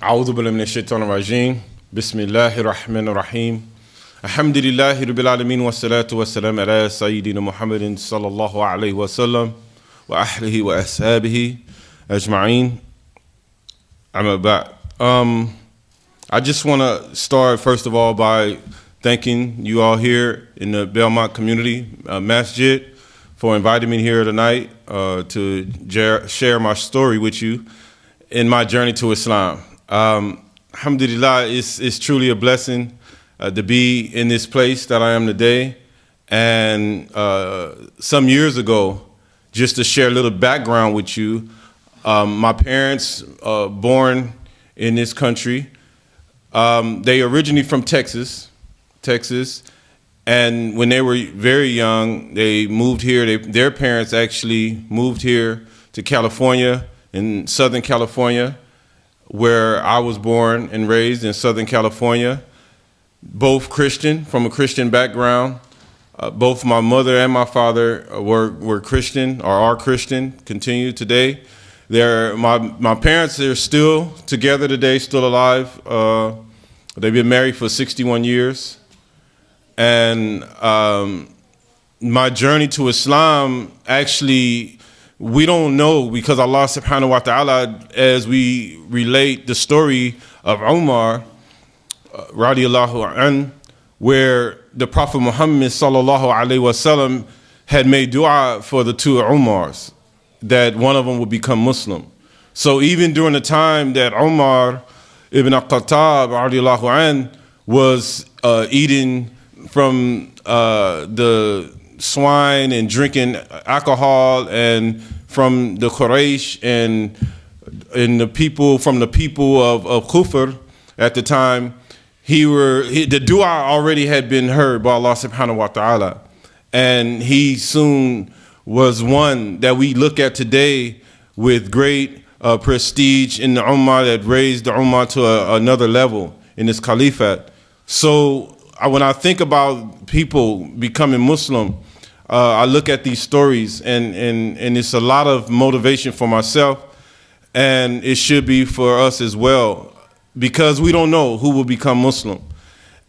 أعوذ بالله من الشيطان الرجيم بسم الله الرحمن الرحيم الحمد لله رب العالمين والصلاة والسلام على سيدنا محمد صلى الله عليه وسلم وأهله وأصحابه أجمعين. أما بعد. I just want to start first of all by thanking you all here in the Belmont Community Masjid for inviting me here tonight to share my story with you in my journey to Islam. Alhamdulillah, it's truly a blessing to be in this place that I am today. And some years ago, just to share a little background with you, my parents, born in this country, they originally from Texas, and when they were very young, they moved here. Their parents actually moved here to California, in Southern California, where I was born and raised in Southern California. Both Christian, from a Christian background. Both my mother and my father were Christian, or are Christian, continue today. My parents are still together today, still alive. They've been married for 61 years. And my journey to Islam, actually, we don't know, because Allah subhanahu wa ta'ala, as we relate the story of Umar, radiallahu an, where the Prophet Muhammad sallallahu alayhi wasallam had made dua for the two Umars, that one of them would become Muslim. So even during the time that Umar ibn al-Khattab radiallahu an was eating from the swine and drinking alcohol, and from the Quraysh and the people of Kufr at the time, the dua already had been heard by Allah subhanahu wa ta'ala, and he soon was one that we look at today with great prestige in the Ummah, that raised the Ummah to another level in this caliphate. So when I think about people becoming Muslim, I look at these stories, and it's a lot of motivation for myself, and it should be for us as well, because we don't know who will become Muslim.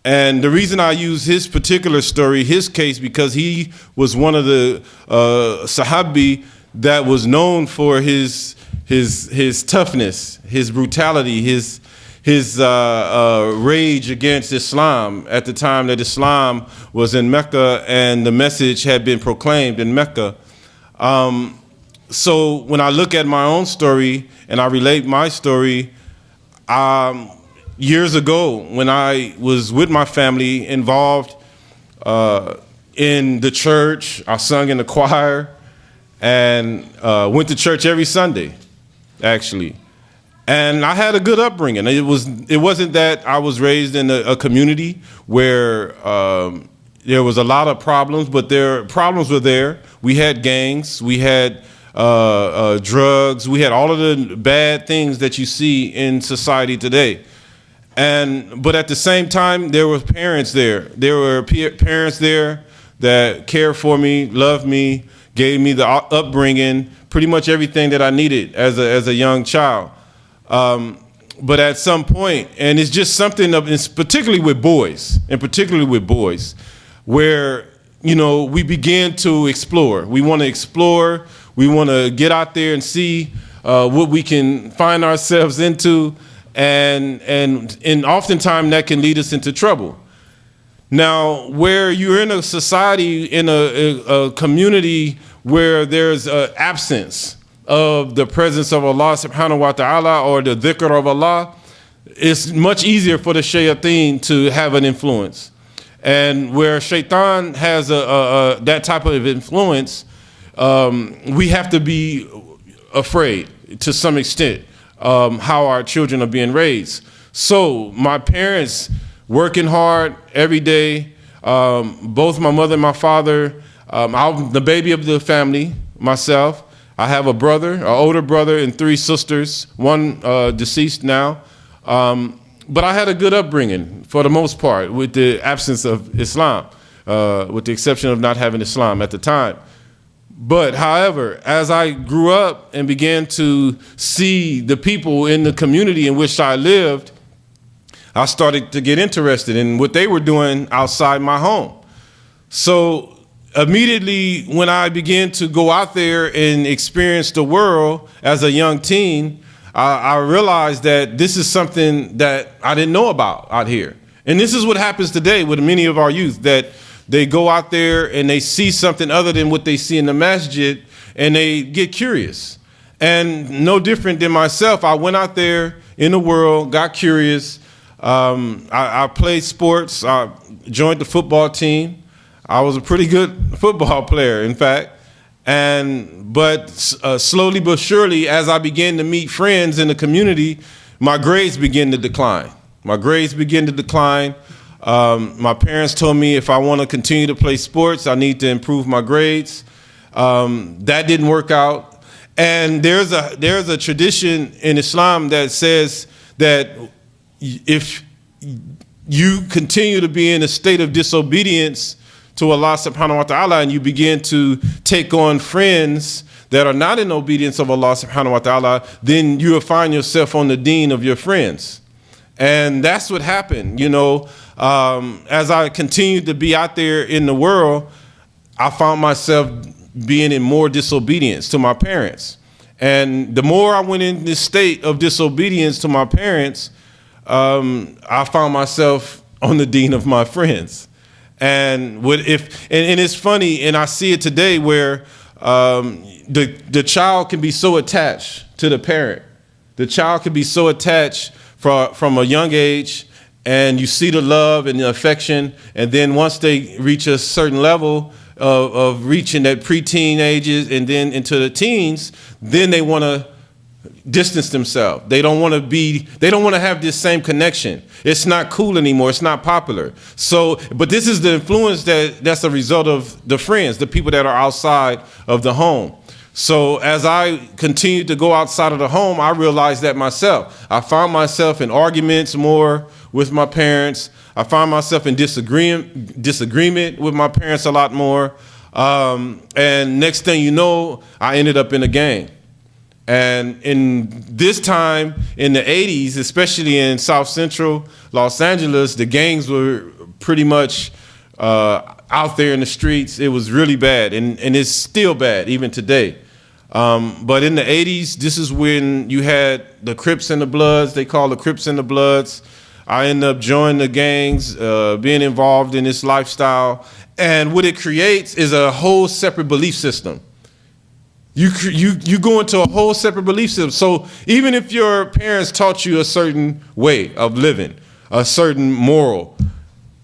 And the reason I use his particular story, his case, because he was one of the Sahabi that was known for his toughness, his brutality, his rage against Islam at the time that Islam was in Mecca and the message had been proclaimed in Mecca. So when I look at my own story and I relate my story, years ago when I was with my family involved in the church, I sung in the choir and went to church every Sunday, actually. And I had a good upbringing. It wasn't that I was raised in a community where there was a lot of problems, but problems were there. We had gangs, we had drugs, we had all of the bad things that you see in society today. But at the same time, there were parents there. There were parents there that cared for me, loved me, gave me the upbringing, pretty much everything that I needed as a young child. But at some point, and it's just something particularly with boys, where, we begin to explore. We want to explore. We want to get out there and see what we can find ourselves into, and oftentimes that can lead us into trouble. Now, where you're in a society, in a community where there's an absence of the presence of Allah subhanahu wa ta'ala, or the dhikr of Allah, it's much easier for the shayateen to have an influence. And where shaitan has that type of influence, we have to be afraid to some extent how our children are being raised. So my parents working hard every day, both my mother and my father. I'm the baby of the family, myself. I have a brother, an older brother, and 3 sisters, one deceased now. But I had a good upbringing for the most part, with the absence of Islam, with the exception of not having Islam at the time. But however, as I grew up and began to see the people in the community in which I lived, I started to get interested in what they were doing outside my home. So immediately when I began to go out there and experience the world as a young teen, I realized that this is something that I didn't know about out here. And this is what happens today with many of our youth, that they go out there and they see something other than what they see in the masjid, and they get curious. And no different than myself, I went out there in the world, got curious. I played sports. I joined the football team. I was a pretty good football player, in fact. But slowly but surely, as I began to meet friends in the community, my grades began to decline. My parents told me if I want to continue to play sports, I need to improve my grades. That didn't work out. And there's a tradition in Islam that says that if you continue to be in a state of disobedience to Allah subhanahu wa ta'ala, and you begin to take on friends that are not in obedience of Allah subhanahu wa ta'ala, then you will find yourself on the deen of your friends. And that's what happened. As I continued to be out there in the world, I found myself being in more disobedience to my parents. And the more I went in this state of disobedience to my parents, I found myself on the deen of my friends. And it's funny, and I see it today, where the child can be so attached to the parent. The child can be so attached from a young age, and you see the love and the affection, and then once they reach a certain level of reaching that preteen ages and then into the teens, then they want to distance themselves. They don't want to have this same connection. It's not cool anymore. It's not popular. So, but this is the influence that's a result of the friends, the people that are outside of the home. So as I continued to go outside of the home, I realized that myself. I found myself in arguments more with my parents. I found myself in disagreement with my parents a lot more. And next thing you know, I ended up in a gang. And in this time in the 80s, especially in South Central Los Angeles, the gangs were pretty much out there in the streets. It was really bad, and it's still bad even today. But in the 80s, this is when you had the Crips and the Bloods. They call the Crips and the Bloods. I ended up joining the gangs, being involved in this lifestyle. And what it creates is a whole separate belief system. You go into a whole separate belief system. So even if your parents taught you a certain way of living, a certain moral,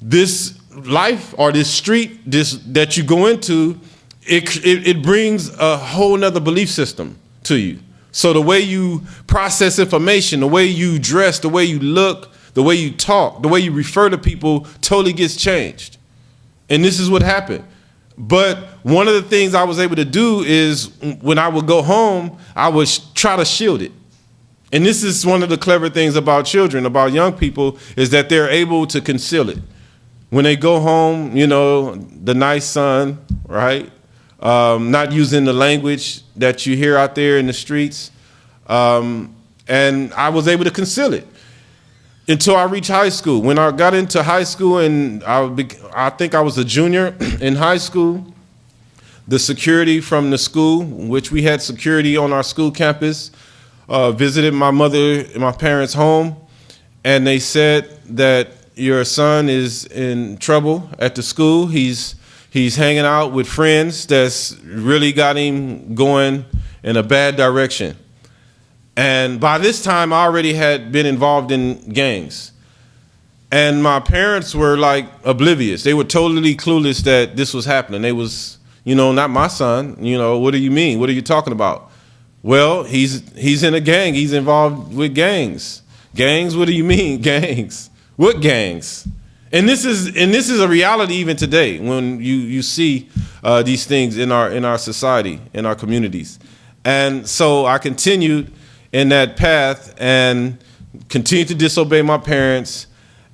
this life or this street that you go into, it brings a whole nother belief system to you. So the way you process information, the way you dress, the way you look, the way you talk, the way you refer to people totally gets changed. And this is what happened. But one of the things I was able to do is when I would go home, I would try to shield it. And this is one of the clever things about children, about young people, is that they're able to conceal it. When they go home, the nice son, right? Not using the language that you hear out there in the streets. And I was able to conceal it until I reached high school. When I got into high school, and I think I was a junior in high school, the security from the school, which we had security on our school campus, visited my mother and my parents' home, and they said that your son is in trouble at the school. He's hanging out with friends that's really got him going in a bad direction. And by this time, I already had been involved in gangs. And my parents were like oblivious. They were totally clueless that this was happening. They was, not my son. What do you mean? What are you talking about? Well, he's in a gang. He's involved with gangs. Gangs? What do you mean, gangs? What gangs? And this is a reality even today when you see these things in our society, in our communities. And so I continued in that path and continued to disobey my parents.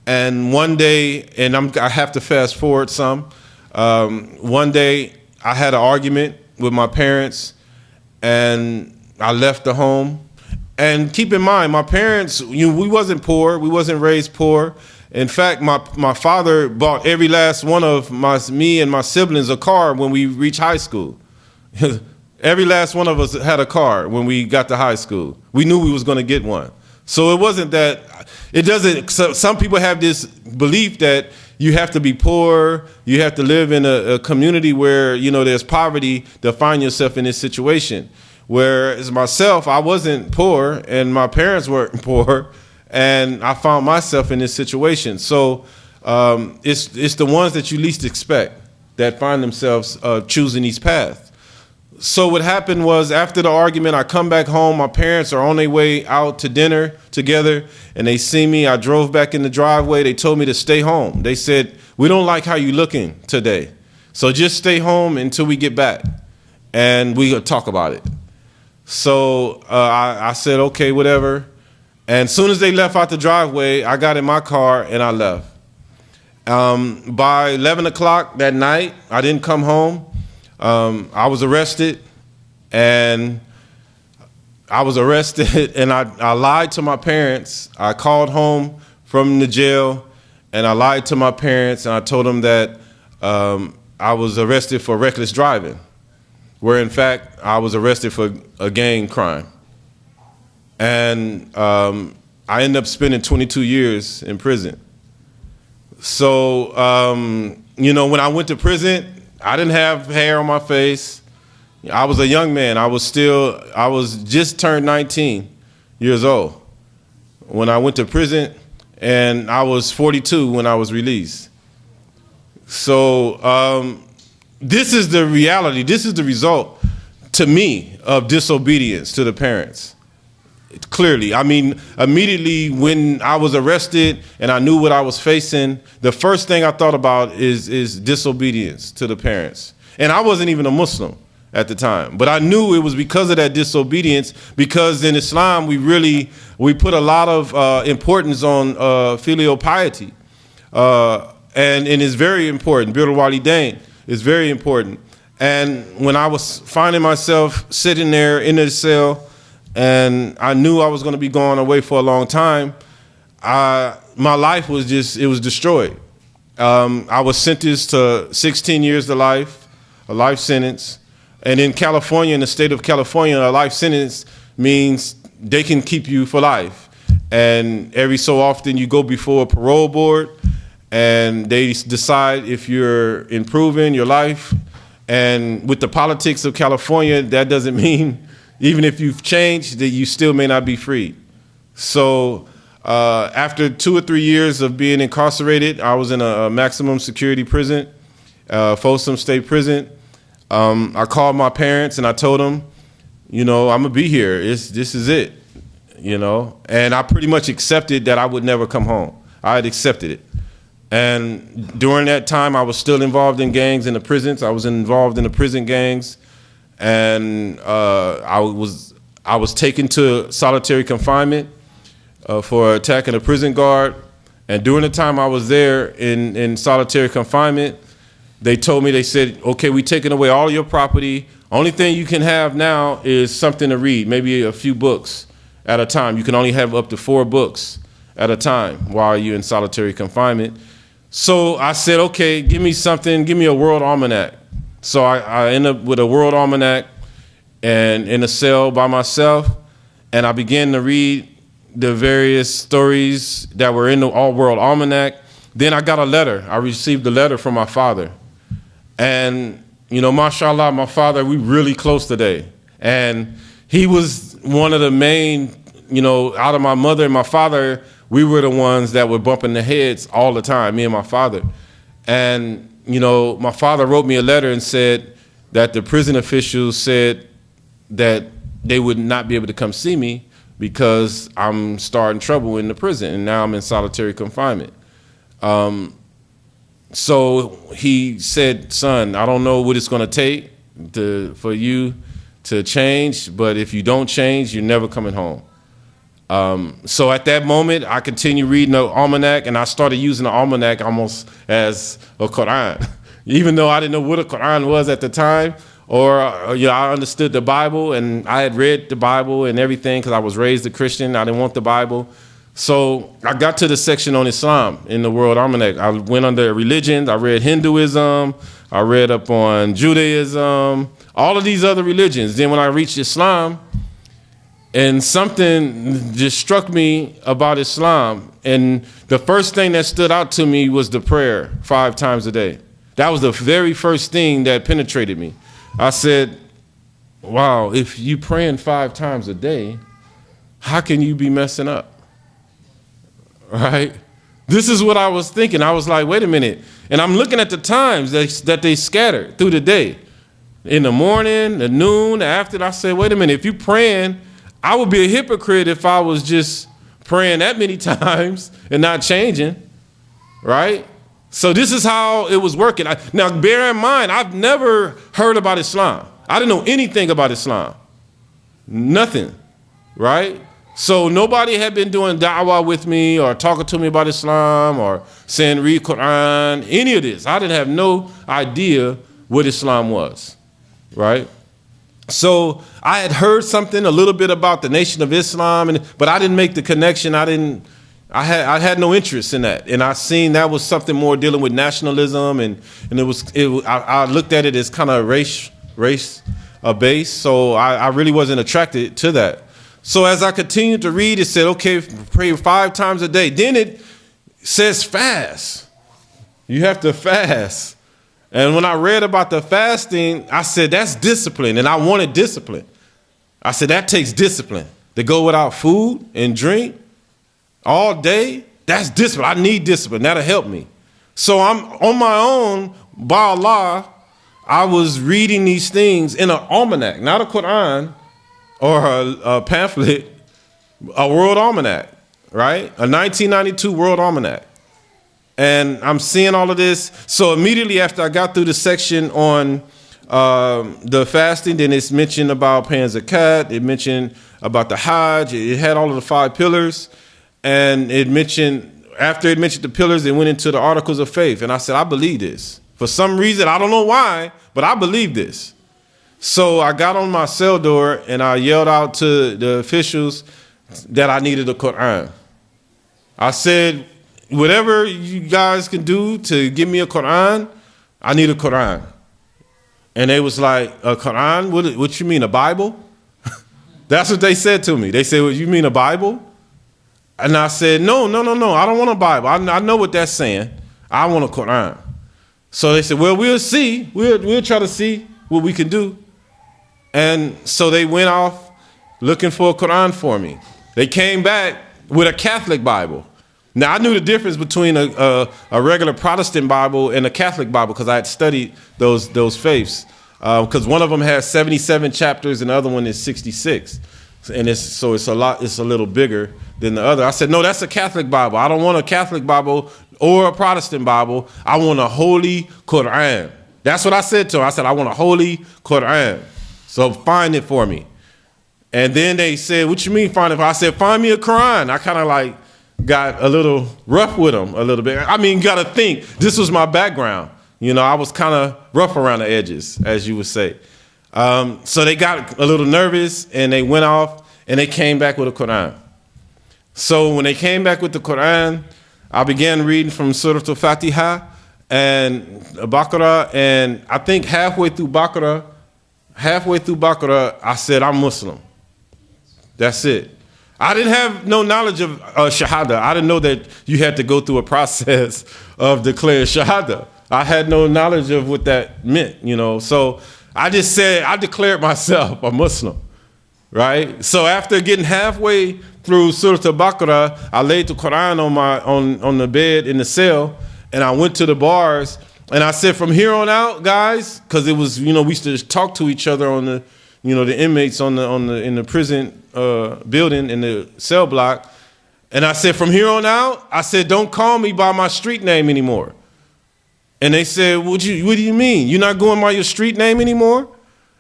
And one day, and I have to fast forward some, one day I had an argument with my parents, and I left the home. And keep in mind, my parents, we wasn't poor. We wasn't raised poor. In fact, my father bought every last one of me and my siblings a car when we reached high school. Every last one of us had a car when we got to high school. We knew we was going to get one. So it wasn't that, it doesn't, some people have this belief that you have to be poor, you have to live in a community where, there's poverty to find yourself in this situation. Whereas myself, I wasn't poor and my parents weren't poor, and I found myself in this situation. So it's the ones that you least expect that find themselves choosing these paths. So what happened was, after the argument, I come back home. My parents are on their way out to dinner together, and they see me. I drove back in the driveway. They told me to stay home. They said, "We don't like how you're looking today, so just stay home until we get back, and we'll talk about it." So I said, okay, whatever. And as soon as they left out the driveway, I got in my car and I left. By 11 o'clock that night, I didn't come home. I was arrested, and I lied to my parents. I called home from the jail, and I lied to my parents, and I told them that I was arrested for reckless driving, where in fact I was arrested for a gang crime. And I ended up spending 22 years in prison. So, when I went to prison, I didn't have hair on my face. I was a young man. I was just turned 19 years old when I went to prison, and I was 42 when I was released. So this is the reality. This is the result, to me, of disobedience to the parents. Clearly, I mean, immediately when I was arrested and I knew what I was facing, the first thing I thought about is disobedience to the parents. And I wasn't even a Muslim at the time, but I knew it was because of that disobedience, because in Islam we put a lot of importance on filial piety, and it's very important. Birrul walidain is very important. And when I was finding myself sitting there in the cell, and I knew I was going to be going away for a long time, my life was destroyed. I was sentenced to 16 years to life, a life sentence. And in California, in the state of California, a life sentence means they can keep you for life. And every so often you go before a parole board, and they decide if you're improving your life. And with the politics of California, that doesn't mean, even if you've changed, that you still may not be free. So after 2 or 3 years of being incarcerated, I was in a maximum security prison, Folsom State Prison. I called my parents and I told them, I'm gonna be here. This is it, And I pretty much accepted that I would never come home. I had accepted it. And during that time, I was still involved in gangs in the prisons. I was involved in the prison gangs. And I was taken to solitary confinement for attacking a prison guard. And during the time I was there in solitary confinement, they said, okay, we're taking away all your property. Only thing you can have now is something to read, maybe a few books at a time. You can only have up to 4 books at a time while you're in solitary confinement. So I said, okay, give me something, give me a world almanac. So I ended up with a world almanac and in a cell by myself, and I began to read the various stories that were in the All World Almanac. Then I got a letter. I received a letter from my father. And, mashallah, my father, we really close today. And he was one of the main, out of my mother and my father, we were the ones that were bumping the heads all the time, me and my father. And my father wrote me a letter and said that the prison officials said that they would not be able to come see me because I'm starting trouble in the prison, and now I'm in solitary confinement. So he said, son, I don't know what it's going to take for you to change, but if you don't change, you're never coming home. So at that moment, I continued reading the almanac, and I started using the almanac almost as a Quran. Even though I didn't know what a Quran was at the time, or I understood the Bible, and I had read the Bible and everything because I was raised a Christian. I didn't want the Bible. So I got to the section on Islam in the World Almanac. I went under religions. I read Hinduism. I read up on Judaism, all of these other religions. Then when I reached Islam, and something just struck me about Islam, and the first thing that stood out to me was the prayer 5 times a day. That was the very first thing that penetrated me. I said, wow, if you praying 5 times a day, how can you be messing up? Right? This is what I was thinking. I was like, wait a minute. And I'm looking at the times that they scattered through the day. In the morning, the noon, the afternoon. I said, wait a minute. If you're praying, I would be a hypocrite if I was just praying that many times and not changing. Right? So this is how it was working. Now, bear in mind, I've never heard about Islam. I didn't know anything about Islam. Nothing. Right? So nobody had been doing da'wah with me or talking to me about Islam or saying read Quran, any of this. I didn't have no idea what Islam was, right? So I had heard something a little bit about the Nation of Islam, but I didn't make the connection. I had no interest in that, and I seen that was something more dealing with nationalism, and I looked at it as kind of race based. So I really wasn't attracted to that. So as I continued to read, it said, okay, pray 5 times a day. Then it says fast. You have to fast. And when I read about the fasting, I said, that's discipline. And I wanted discipline. I said, that takes discipline. To go without food and drink all day, that's discipline. I need discipline. That'll help me. So I'm on my own, by Allah, I was reading these things in an almanac, not a Quran, or a pamphlet, a World Almanac, right? A 1992 World Almanac. And I'm seeing all of this. So immediately after I got through the section on the fasting, then it's mentioned about paying zakat. It mentioned about the Hajj. It had all of the 5 pillars. And after it mentioned the pillars, it went into the articles of faith. And I said, I believe this. For some reason, I don't know why, but I believe this. So I got on my cell door and I yelled out to the officials that I needed a Quran. I said, whatever you guys can do to give me a Quran, I need a Quran. And they was like, a Quran? What you mean, a Bible? That's what they said to me. They said, well, you mean a Bible? And I said, no, I don't want a Bible. I know what that's saying. I want a Quran. So they said, well, we'll see. We'll try to see what we can do. And so they went off looking for a Quran for me. They came back with a Catholic Bible. Now, I knew the difference between a regular Protestant Bible and a Catholic Bible because I had studied those faiths. Because one of them has 77 chapters and the other one is 66. And it's a little bigger than the other. I said, no, that's a Catholic Bible. I don't want a Catholic Bible or a Protestant Bible. I want a holy Quran. That's what I said to them. I said, I want a holy Quran. So find it for me. And then they said, what you mean find it? I said, find me a Quran. I kind of like got a little rough with them a little bit. I mean, you got to think, this was my background. You know, I was kind of rough around the edges, as you would say. So they got a little nervous and they went off and they came back with a Quran. So when they came back with the Quran, I began reading from Surah Al-Fatiha and Baqarah, and I think halfway through Baqarah, I said, I'm Muslim. That's it. I didn't have no knowledge of Shahada. I didn't know that you had to go through a process of declaring Shahada. I had no knowledge of what that meant, you know. So I just said, I declared myself a Muslim, right? So after getting halfway through Surah Al-Baqarah, I laid the Quran on the bed in the cell, and I went to the bars, and I said, from here on out, guys, because it was, you know, we used to talk to each other on the, you know, the inmates in the prison building in the cell block, and I said, from here on out, I said, don't call me by my street name anymore. And they said, what do you mean? You're not going by your street name anymore?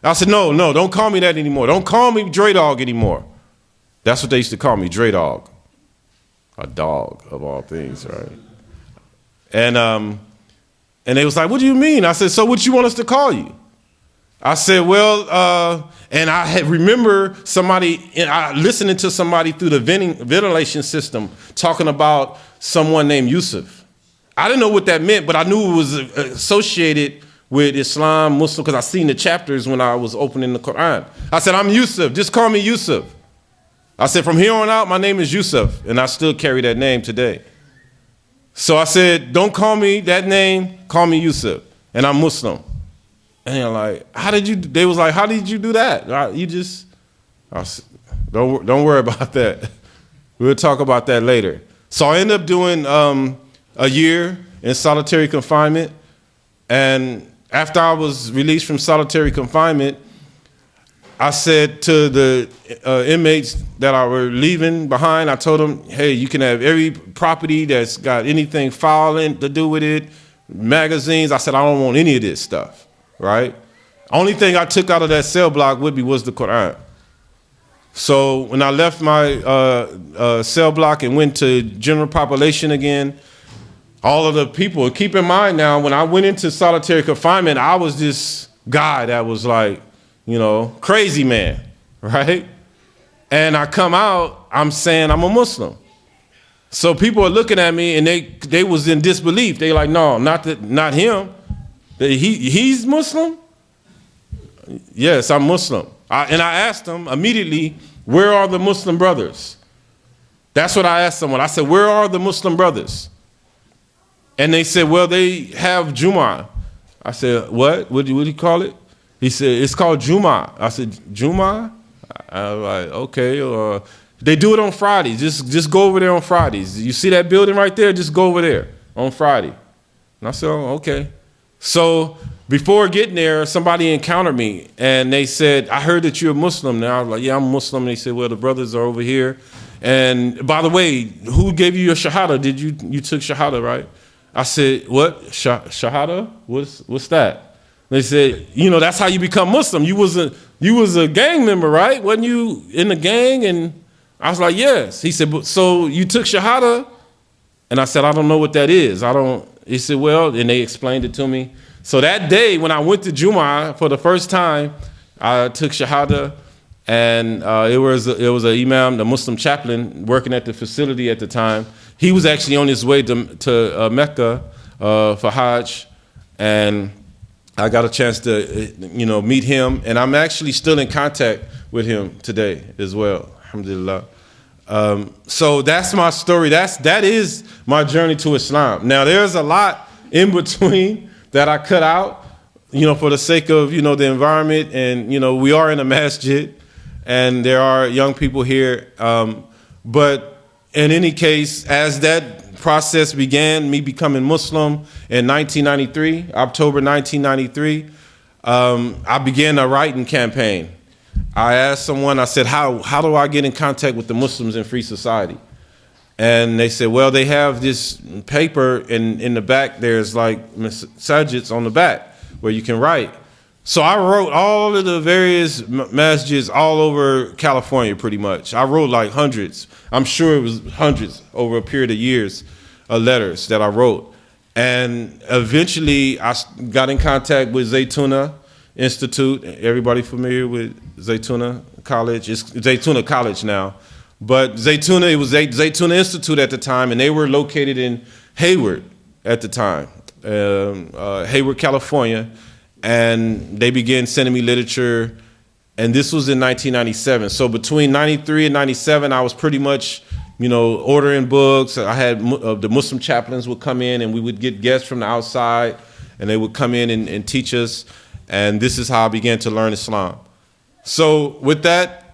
I said, no, don't call me that anymore. Don't call me Dre Dog anymore. That's what they used to call me, Dre Dog. A dog of all things, right? And they was like, what do you mean? I said, so what you want us to call you? I said, well, and I had remember somebody, I listening to somebody through the ventilation system talking about someone named Yusef. I didn't know what that meant, but I knew it was associated with Islam, Muslim, because I seen the chapters when I was opening the Quran. I said, I'm Yusef, just call me Yusef. I said, from here on out, my name is Yusef, and I still carry that name today. So I said, don't call me that name, call me Yusef, and I'm Muslim. And they're like, they was like, how did you do that? I said, don't worry about that. We'll talk about that later. So I ended up doing a year in solitary confinement. And after I was released from solitary confinement, I said to the inmates that I were leaving behind, I told them, hey, you can have every property that's got anything foul to do with it, magazines. I said, I don't want any of this stuff, right? Only thing I took out of that cell block with me was the Quran. So when I left my cell block and went to general population again, all of the people, keep in mind now, when I went into solitary confinement, I was this guy that was like, crazy man, right? And I come out, I'm saying I'm a Muslim. So people are looking at me and they was in disbelief. They like, no, not him. He's Muslim? Yes, I'm Muslim. And I asked them immediately, where are the Muslim brothers? That's what I asked someone. I said, where are the Muslim brothers? And they said, well, they have Jumu'ah. I said, what? What do you call it? He said, it's called Jumu'ah. I said, Jumu'ah? I was like, okay. They do it on Fridays. Just go over there on Fridays. You see that building right there? Just go over there on Friday. And I said, oh, okay. So before getting there, somebody encountered me, and they said, I heard that you're a Muslim. Now I was like, yeah, I'm Muslim. And they said, well, the brothers are over here. And by the way, who gave you your Shahada? You took Shahada, right? I said, what? Shahada? What's that? They said, that's how you become Muslim. You was a gang member, right? Wasn't you in the gang? And I was like, yes. He said, so you took Shahada? And I said, I don't know what that is. He said, well, and they explained it to me. So that day when I went to Jumu'ah for the first time, I took Shahada, and it was an imam, the Muslim chaplain working at the facility at the time. He was actually on his way to Mecca for Hajj, and I got a chance to meet him, and I'm actually still in contact with him today as well. Alhamdulillah. So that's my story. That is my journey to Islam. Now there's a lot in between that I cut out, for the sake of the environment, and we are in a masjid, and there are young people here. But in any case, as that process began, me becoming Muslim in 1993, October 1993, I began a writing campaign. I asked someone, I said, how do I get in contact with the Muslims in free society? And they said, well, they have this paper in the back. There's like masajids on the back where you can write. So I wrote all of the various masjids all over California, pretty much. I wrote like hundreds. I'm sure it was hundreds over a period of years of letters that I wrote. And eventually I got in contact with Zaytuna Institute. Everybody familiar with Zaytuna College? It's Zaytuna College now. But Zaytuna, it was Zaytuna Institute at the time, and they were located in Hayward at the time, Hayward, California. And they began sending me literature, and this was in 1997. So between 93 and 97, I was pretty much, ordering books. I had the Muslim chaplains would come in, and we would get guests from the outside, and they would come in and teach us. And this is how I began to learn Islam. So with that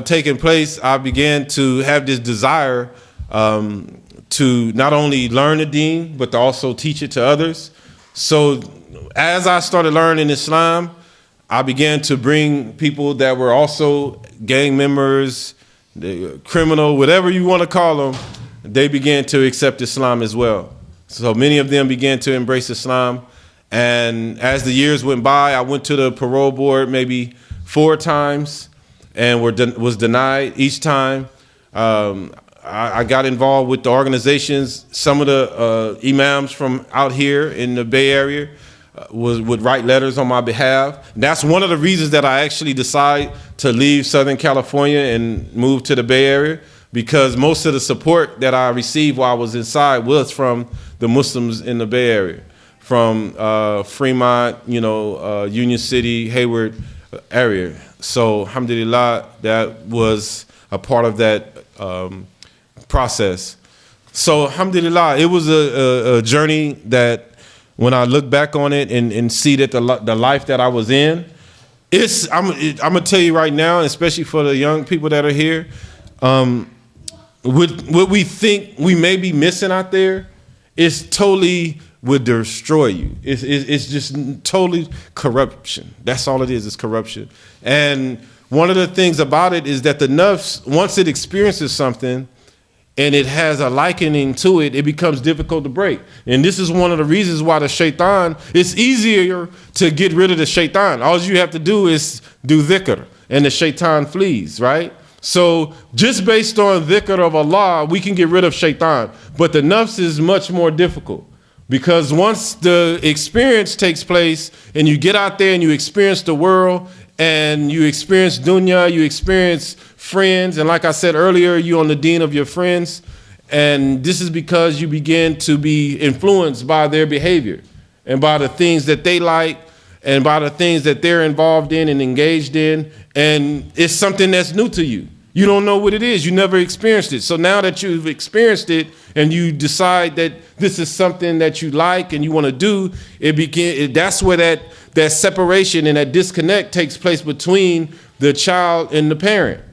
taking place, I began to have this desire to not only learn the deen, but to also teach it to others. So as I started learning Islam, I began to bring people that were also gang members, criminal, whatever you want to call them, they began to accept Islam as well. So many of them began to embrace Islam. And as the years went by, I went to the parole board maybe 4 times and was denied each time. I got involved with the organizations, some of the imams from out here in the Bay Area. would write letters on my behalf. And that's one of the reasons that I actually decided to leave Southern California and move to the Bay Area, because most of the support that I received while I was inside was from the Muslims in the Bay Area, from Fremont, Union City, Hayward area. So alhamdulillah, that was a part of that process. So alhamdulillah, it was a journey that when I look back on it and see that the life that I was in, I'm gonna tell you right now, especially for the young people that are here, what we think we may be missing out there is totally would destroy you. It's just totally corruption. That's all it is. It's corruption. And one of the things about it is that the nafs, once it experiences something and it has a likening to it, it becomes difficult to break. And this is one of the reasons why the shaitan, it's easier to get rid of the shaitan. All you have to do is do dhikr and the shaitan flees, right? So just based on dhikr of Allah, we can get rid of shaitan. But the nafs is much more difficult, because once the experience takes place and you get out there and you experience the world and you experience dunya, you experience friends, and like I said earlier, you're on the deen of your friends, and this is because you begin to be influenced by their behavior and by the things that they like and by the things that they're involved in and engaged in, and it's something that's new to you. You don't know what it is. You never experienced it. So now that you've experienced it and you decide that this is something that you like and you want to do, that's where that separation and that disconnect takes place between the child and the parent,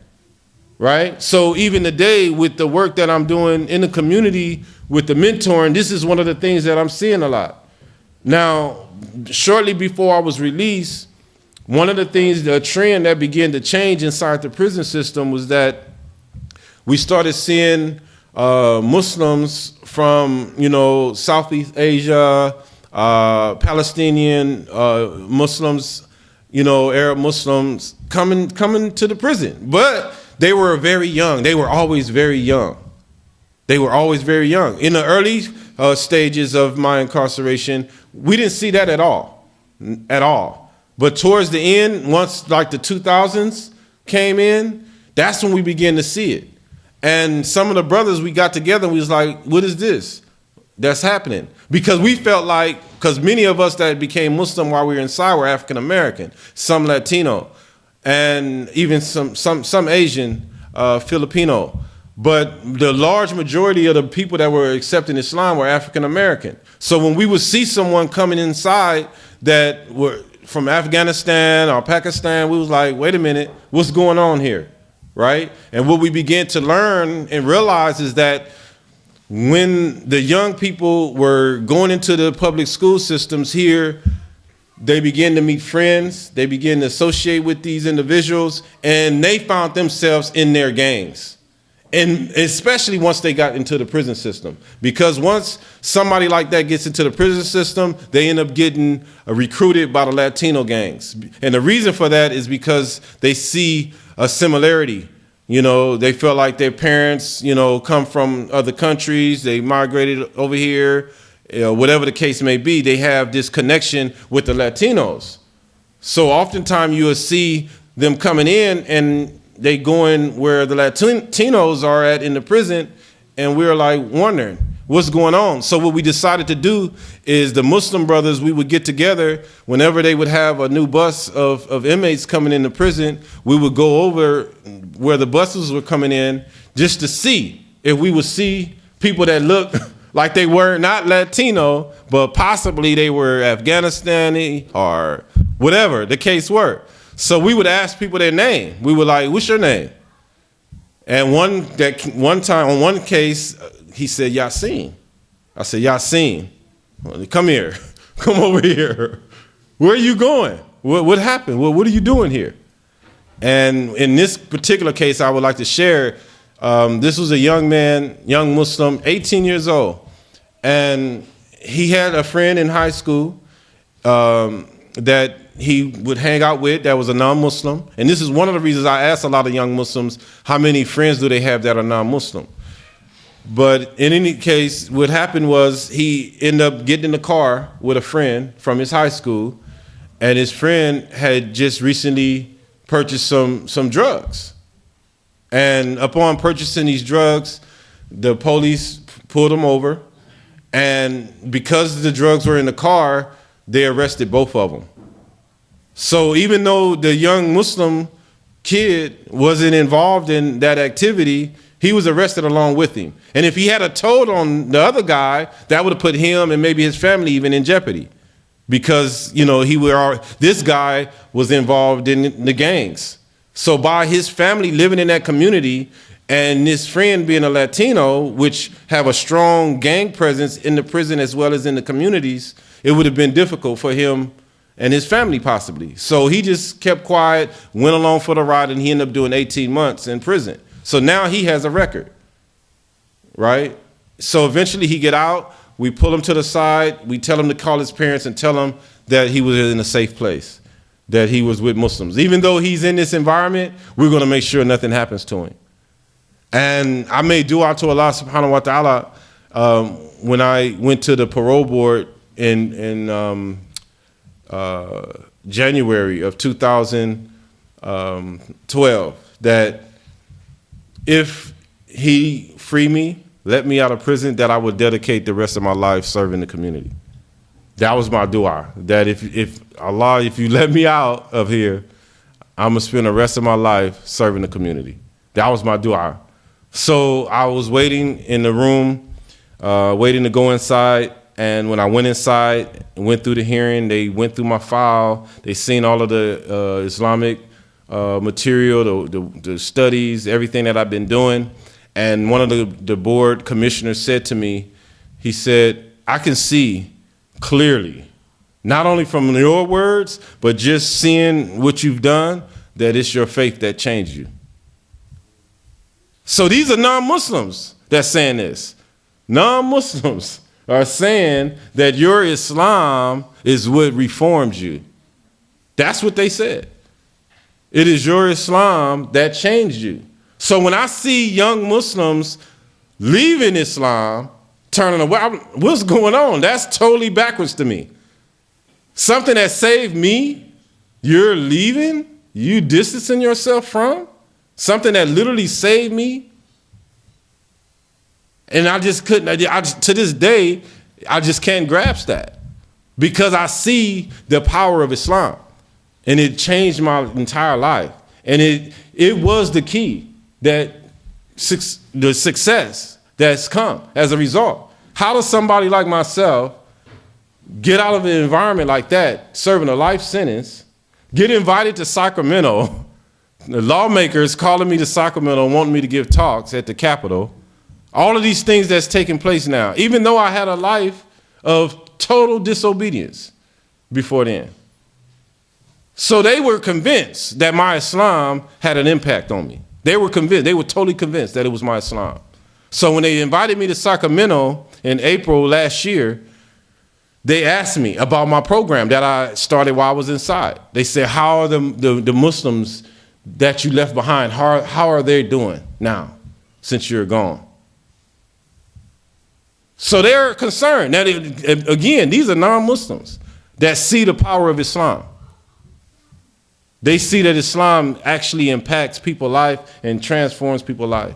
right? So even today with the work that I'm doing in the community with the mentoring, this is one of the things that I'm seeing a lot. Now, shortly before I was released, one of the things, the trend that began to change inside the prison system was that we started seeing Muslims from, Southeast Asia, Palestinian Muslims, Arab Muslims coming to the prison. But they were very young. They were always very young. They were always very young. In the early stages of my incarceration, we didn't see that at all. But towards the end, once like the 2000s came in, that's when we began to see it. And some of the brothers we got together, we was like, what is this that's happening? Because we felt like, because many of us that became Muslim while we were inside were African American, some Latino, and even some Asian, Filipino. But the large majority of the people that were accepting Islam were African American. So when we would see someone coming inside that were from Afghanistan or Pakistan, we was like, wait a minute, what's going on here, right? And what we began to learn and realize is that when the young people were going into the public school systems here, they began to meet friends, they began to associate with these individuals, and they found themselves in their gangs. And especially once they got into the prison system, because once somebody like that gets into the prison system, they end up getting recruited by the Latino gangs. And the reason for that is because they see a similarity. They feel like their parents, come from other countries, they migrated over here, whatever the case may be, they have this connection with the Latinos. So oftentimes you will see them coming in and they going where the Latinos are at in the prison, and we're like wondering what's going on. So what we decided to do is the Muslim brothers, we would get together whenever they would have a new bus of inmates coming into prison. We would go over where the buses were coming in just to see if we would see people that looked like they were not Latino, but possibly they were Afghanistani or whatever the case were. So we would ask people their name. We were like, what's your name? And one time, on one case, he said, Yaseen. I said, Yaseen, come here. Come over here. Where are you going? What happened? What are you doing here? And in this particular case, I would like to share, this was a young man, young Muslim, 18 years old. And he had a friend in high school that he would hang out with that was a non-Muslim. And this is one of the reasons I ask a lot of young Muslims, how many friends do they have that are non-Muslim? But in any case, what happened was he ended up getting in the car with a friend from his high school, and his friend had just recently purchased some drugs. And upon purchasing these drugs, the police pulled him over, and because the drugs were in the car, they arrested both of them. So even though the young Muslim kid wasn't involved in that activity, he was arrested along with him. And if he had a told on the other guy, that would have put him and maybe his family even in jeopardy, because this guy was involved in the gangs. So by his family living in that community and his friend being a Latino, which have a strong gang presence in the prison as well as in the communities, it would have been difficult for him and his family possibly. So he just kept quiet, went along for the ride, and he ended up doing 18 months in prison. So now he has a record, right? So eventually he get out, we pull him to the side, we tell him to call his parents and tell him that he was in a safe place, that he was with Muslims. Even though he's in this environment, we're gonna make sure nothing happens to him. And I made dua to Allah subhanahu wa ta'ala when I went to the parole board in January of 2012, that if he free me, let me out of prison, that I would dedicate the rest of my life serving the community. That was my dua, that if Allah, if you let me out of here, I'm gonna spend the rest of my life serving the community. That was my dua. So I was waiting in the room, waiting to go inside. And when I went inside and went through the hearing, they went through my file. They seen all of the Islamic material, the studies, everything that I've been doing. And one of the board commissioners said to me, he said, I can see clearly, not only from your words, but just seeing what you've done, that it's your faith that changed you. So these are non-Muslims that's saying this. Non-Muslims are saying that your Islam is what reformed you. That's what they said. It is your Islam that changed you. So when I see young Muslims leaving Islam, turning away, what's going on? That's totally backwards to me. Something that saved me, you're leaving? You distancing yourself from? Something that literally saved me? And I just couldn't, to this day, I just can't grasp that, because I see the power of Islam, and it changed my entire life. And it was the key, that the success that's come as a result. How does somebody like myself get out of an environment like that, serving a life sentence, get invited to Sacramento, the lawmakers calling me to Sacramento, wanting me to give talks at the Capitol, all of these things that's taking place now, even though I had a life of total disobedience before then. So they were convinced that my Islam had an impact on me. They were convinced, they were totally convinced that it was my Islam. So when they invited me to Sacramento in April last year, they asked me about my program that I started while I was inside. They said, how are the Muslims that you left behind, how are they doing now since you're gone? So they're concerned. Now, again, these are non-Muslims that see the power of Islam. They see that Islam actually impacts people's life and transforms people's life.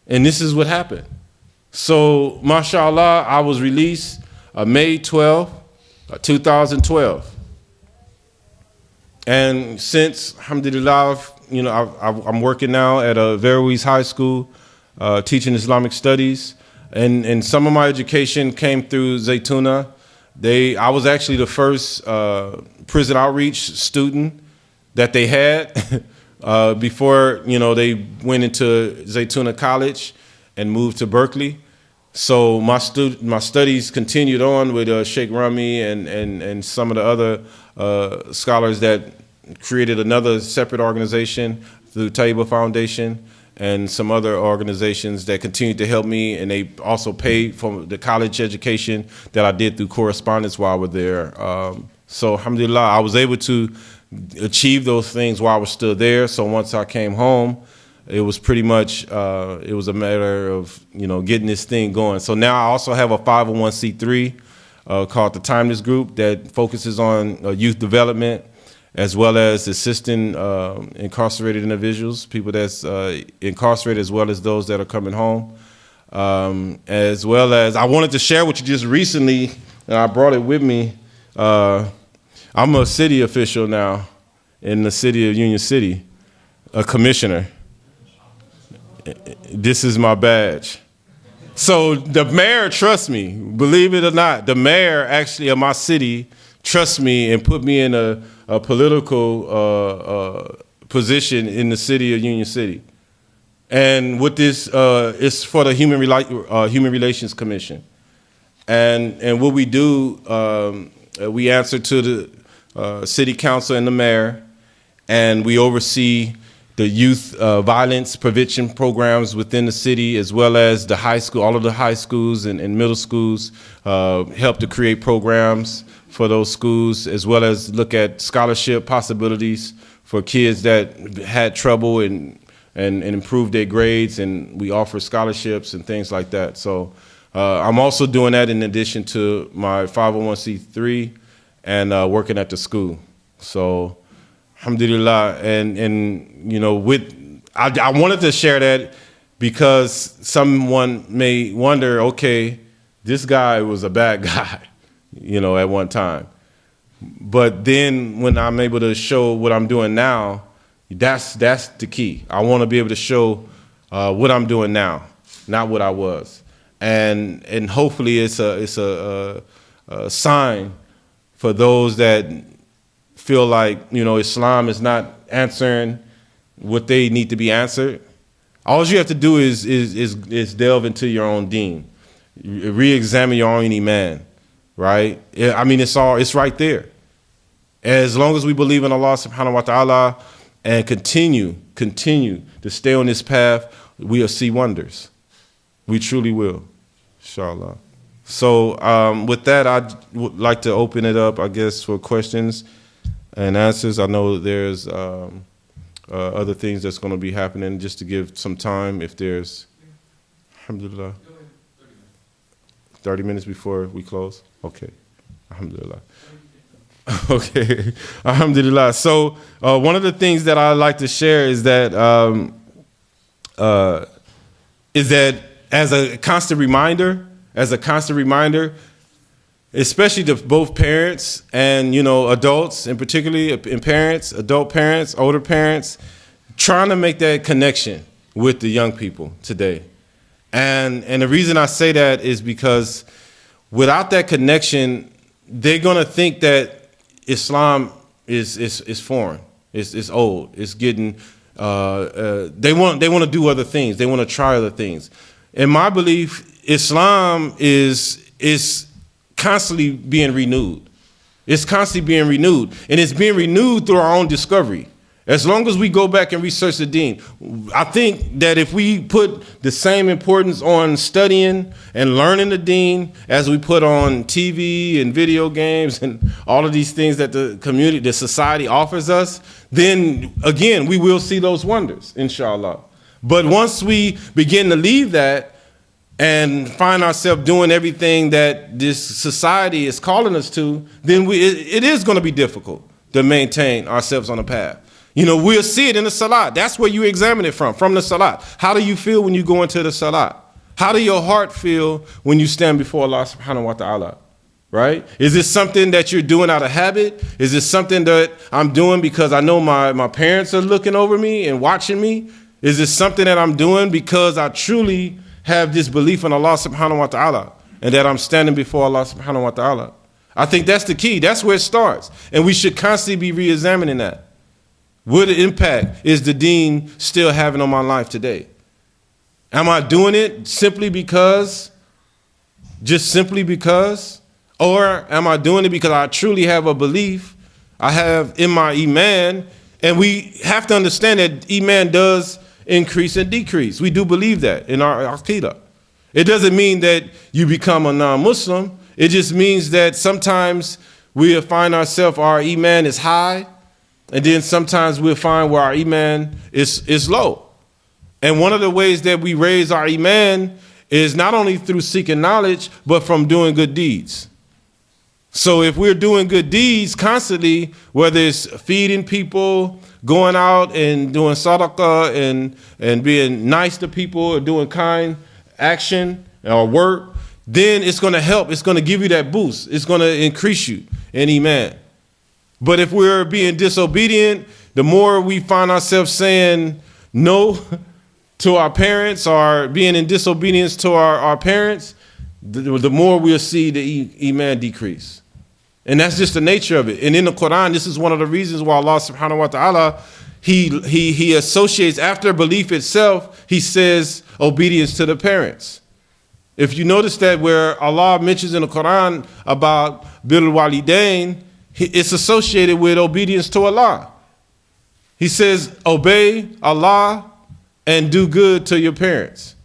And this is what happened. So, mashallah, I was released May 12, 2012. And since, alhamdulillah, I'm working now at Averroes High School, teaching Islamic studies. And some of my education came through Zaytuna. I was actually the first prison outreach student that they had before they went into Zaytuna College and moved to Berkeley. So my studies continued on with Shaykh Rami and some of the other scholars that created another separate organization through Yaseen Foundation, and some other organizations that continued to help me, and they also paid for the college education that I did through correspondence while I was there. So alhamdulillah, I was able to achieve those things while I was still there. So once I came home, it was pretty much, it was a matter of, getting this thing going. So now I also have a 501c3 called the Timelist Group that focuses on youth development, as well as assisting incarcerated individuals, people that's incarcerated, as well as those that are coming home. As well as, I wanted to share with you just recently, and I brought it with me. I'm a city official now in the city of Union City, a commissioner. This is my badge. So the mayor trusts me, believe it or not. The mayor actually of my city trusts me and put me in a political position in the city of Union City. And with this, it's for the Human Relations Commission. And what we do, we answer to the city council and the mayor, and we oversee the youth violence prevention programs within the city, as well as the high school, all of the high schools and middle schools, help to create programs for those schools, as well as look at scholarship possibilities for kids that had trouble and improve their grades, and we offer scholarships and things like that. So I'm also doing that in addition to my 501c3 and working at the school. So Alhamdulillah, and I wanted to share that because someone may wonder, okay, this guy was a bad guy, at one time. But then when I'm able to show what I'm doing now, that's the key. I want to be able to show what I'm doing now, not what I was, and hopefully it's a sign for those that feel like Islam is not answering what they need to be answered. All you have to do is delve into your own deen, re-examine your own iman, right? I mean, it's right there. As long as we believe in Allah subhanahu wa ta'ala and continue to stay on this path, we'll see wonders. We truly will, inshallah. So with that, I'd like to open it up, I guess, for questions and answers. I know there's other things that's going to be happening, just to give some time if there's, alhamdulillah. 30 minutes before we close? Okay, alhamdulillah. Okay, alhamdulillah. So one of the things that I like to share is that as a constant reminder, especially to both parents and adults, and particularly in parents, adult parents, older parents, trying to make that connection with the young people today. And the reason I say that is because without that connection, they're gonna think that Islam is foreign, it's old, it's getting. They want to do other things. They want to try other things. In my belief, Islam is constantly being renewed. It's constantly being renewed, and it's being renewed through our own discovery. As long as we go back and research the deen, I think that if we put the same importance on studying and learning the deen as we put on TV and video games and all of these things that the community, the society offers us, then again, we will see those wonders, inshallah. But once we begin to leave that and find ourselves doing everything that this society is calling us to, then it is going to be difficult to maintain ourselves on the path. We'll see it in the salat. That's where you examine it from the salat. How do you feel when you go into the salat? How do your heart feel when you stand before Allah subhanahu wa ta'ala? Right? Is this something that you're doing out of habit? Is this something that I'm doing because I know my parents are looking over me and watching me? Is this something that I'm doing because I truly have this belief in Allah subhanahu wa ta'ala and that I'm standing before Allah subhanahu wa ta'ala? I think that's the key. That's where it starts. And we should constantly be re-examining that. What impact is the deen still having on my life today? Am I doing it simply because? Or am I doing it because I truly have a belief I have in my iman? And we have to understand that iman does increase and decrease. We do believe that in our aqidah. It doesn't mean that you become a non-Muslim. It just means that sometimes we'll find ourselves, our iman is high, and then sometimes we'll find where our iman is low. And one of the ways that we raise our iman is not only through seeking knowledge, but from doing good deeds. So if we're doing good deeds constantly, whether it's feeding people, going out and doing sadaqah and being nice to people or doing kind action or work, then it's going to help. It's going to give you that boost. It's going to increase you in iman. But if we're being disobedient, the more we find ourselves saying no to our parents or being in disobedience to our parents, the more we'll see the iman decrease. And that's just the nature of it. And in the Quran, this is one of the reasons why Allah subhanahu wa ta'ala, he associates, after belief itself, he says obedience to the parents. If you notice that where Allah mentions in the Quran about Birrul Walidain, it's associated with obedience to Allah. He says, obey Allah and do good to your parents.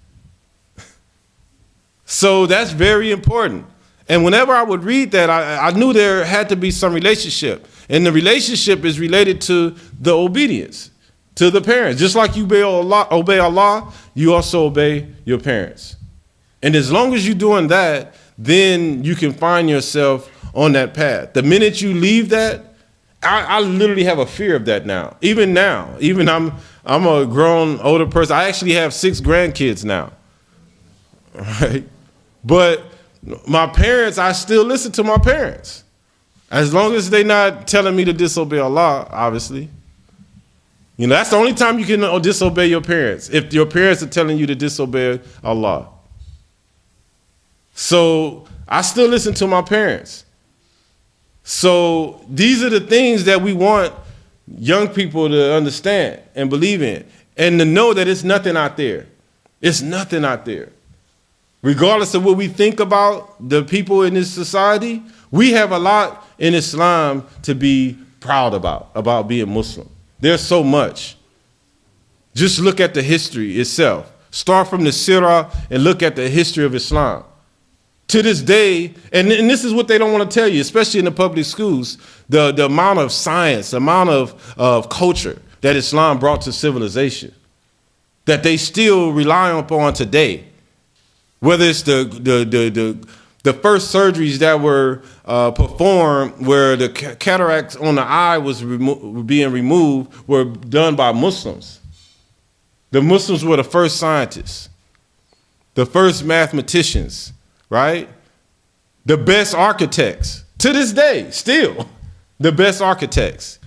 So that's very important. And whenever I would read that, I knew there had to be some relationship. And the relationship is related to the obedience to the parents. Just like you obey Allah, you also obey your parents. And as long as you're doing that, then you can find yourself on that path. The minute you leave that, I literally have a fear of that now. Even I'm a grown, older person. I actually have 6 grandkids now. Right? But my parents, I still listen to my parents. As long as they're not telling me to disobey Allah, obviously. You know, that's the only time you can disobey your parents, if your parents are telling you to disobey Allah. So I still listen to my parents. So these are the things that we want young people to understand and believe in, and to know that it's nothing out there. It's nothing out there. Regardless of what we think about the people in this society, we have a lot in Islam to be proud about being Muslim. There's so much. Just look at the history itself. Start from the Sirah and look at the history of Islam. To this day, and this is what they don't want to tell you, especially in the public schools, the amount of science, the amount of culture that Islam brought to civilization, that they still rely upon today. Whether it's the first surgeries that were performed where the cataracts on the eye was being removed were done by Muslims. The Muslims were the first scientists, the first mathematicians, right? The best architects, to this day, still the best architects.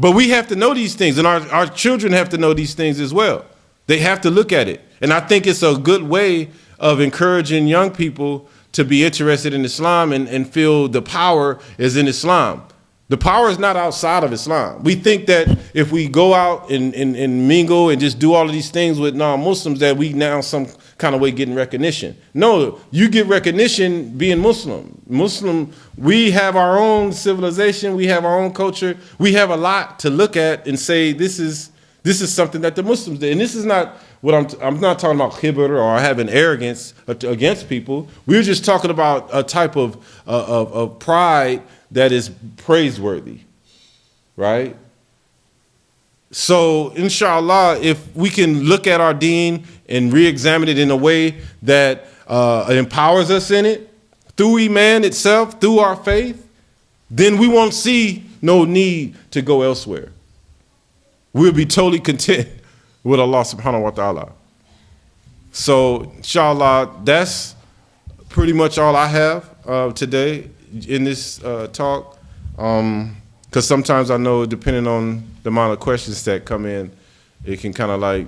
But we have to know these things, and our children have to know these things as well. They have to look at it. And I think it's a good way of encouraging young people to be interested in Islam and feel the power is in Islam. The power is not outside of Islam. We think that if we go out and mingle and just do all of these things with non-Muslims that we now some kind of way getting recognition. No, you get recognition being Muslim. Muslim, we have our own civilization, we have our own culture, we have a lot to look at and say this is something that the Muslims did. And this is not what I'm not talking about khibr or having arrogance against people. We're just talking about a type of pride that is praiseworthy, right? So, inshallah, if we can look at our deen and re-examine it in a way that empowers us in it, through Iman itself, through our faith, then we won't see no need to go elsewhere. We'll be totally content with Allah subhanahu wa ta'ala. So, inshallah, that's pretty much all I have today in this talk. Because sometimes I know, depending on the amount of questions that come in, it can kind of like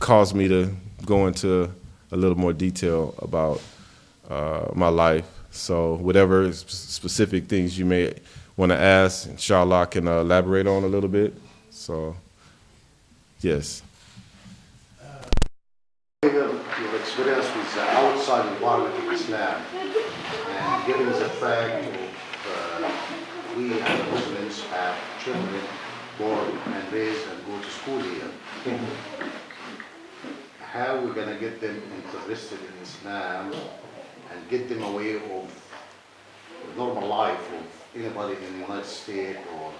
cause me to go into a little more detail about my life. So whatever specific things you may want to ask, inshallah, I can elaborate on a little bit. So, yes. Your experience with the outside environment of Islam, and given the fact of we as Muslims have children born and raised and go to school here, how we're going to get them interested in Islam and get them away of the normal life of anybody in the United States or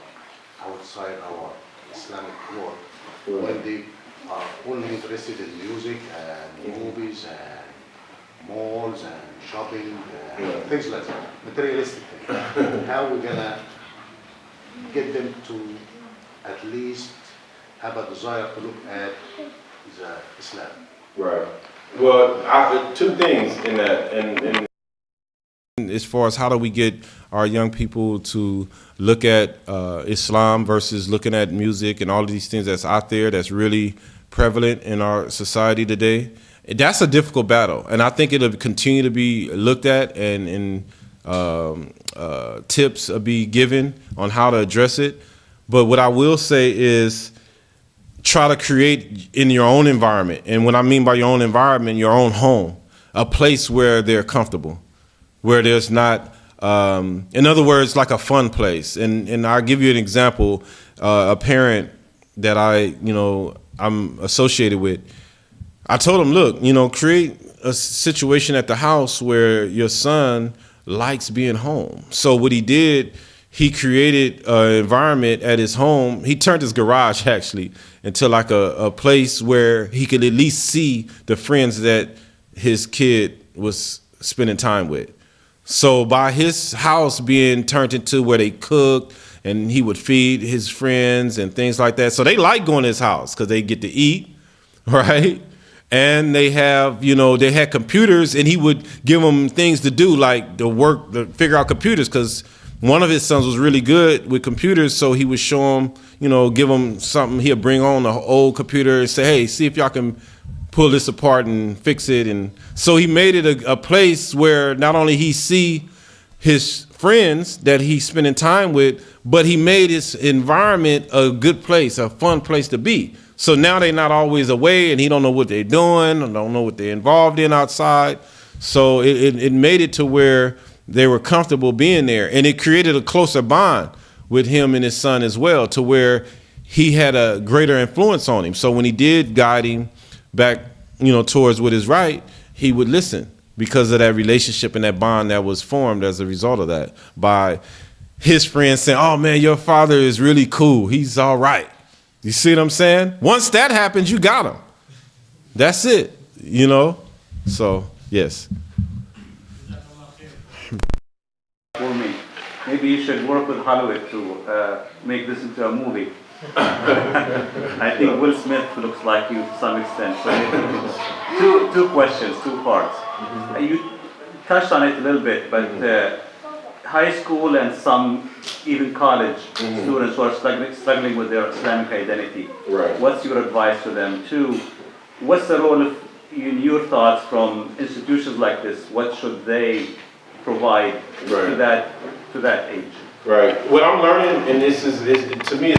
outside our Islamic world when they are only interested in music and movies and malls and shopping and things like that, materialistic things. How are we gonna get them to at least have a desire to look at the Islam? Right. Well, two things in that, and as far as how do we get our young people to look at Islam versus looking at music and all of these things that's out there that's really prevalent in our society today. That's a difficult battle, and I think it'll continue to be looked at, and tips will be given on how to address it. But what I will say is try to create in your own environment, and what I mean by your own environment, your own home, a place where they're comfortable, where there's not, in other words, like a fun place. And I'll give you an example. A parent that I'm associated with, I told him, look, create a situation at the house where your son likes being home. So what he did, he created an environment at his home. He turned his garage actually into like a place where he could at least see the friends that his kid was spending time with. So by his house being turned into where they cooked and he would feed his friends and things like that. So they like going to his house because they get to eat, right? And they have, they had computers, and he would give them things to do, like to figure out computers, because one of his sons was really good with computers. So he would show them, give them something. He'd bring on an old computer and say, hey, see if y'all can pull this apart and fix it. And so he made it a place where not only he see his friends that he's spending time with, but he made his environment a good place, a fun place to be. So now they're not always away, and he don't know what they're doing, or don't know what they're involved in outside. So it made it to where they were comfortable being there, and it created a closer bond with him and his son as well, to where he had a greater influence on him. So when he did guide him back, towards what is right, he would listen because of that relationship and that bond that was formed as a result of that, by his friends saying, oh man, your father is really cool. He's all right. You see what I'm saying? Once that happens, you got him. That's it, So, yes. For me, maybe you should work with Hollywood to make this into a movie. I think Will Smith looks like you to some extent. So two questions, two parts. You touched on it a little bit, but high school and some even college students who are struggling with their Islamic identity. Right. What's your advice to them? Two, what's the role of, in your thoughts, from institutions like this? What should they provide to that age? Right. What I'm learning, and this is to me,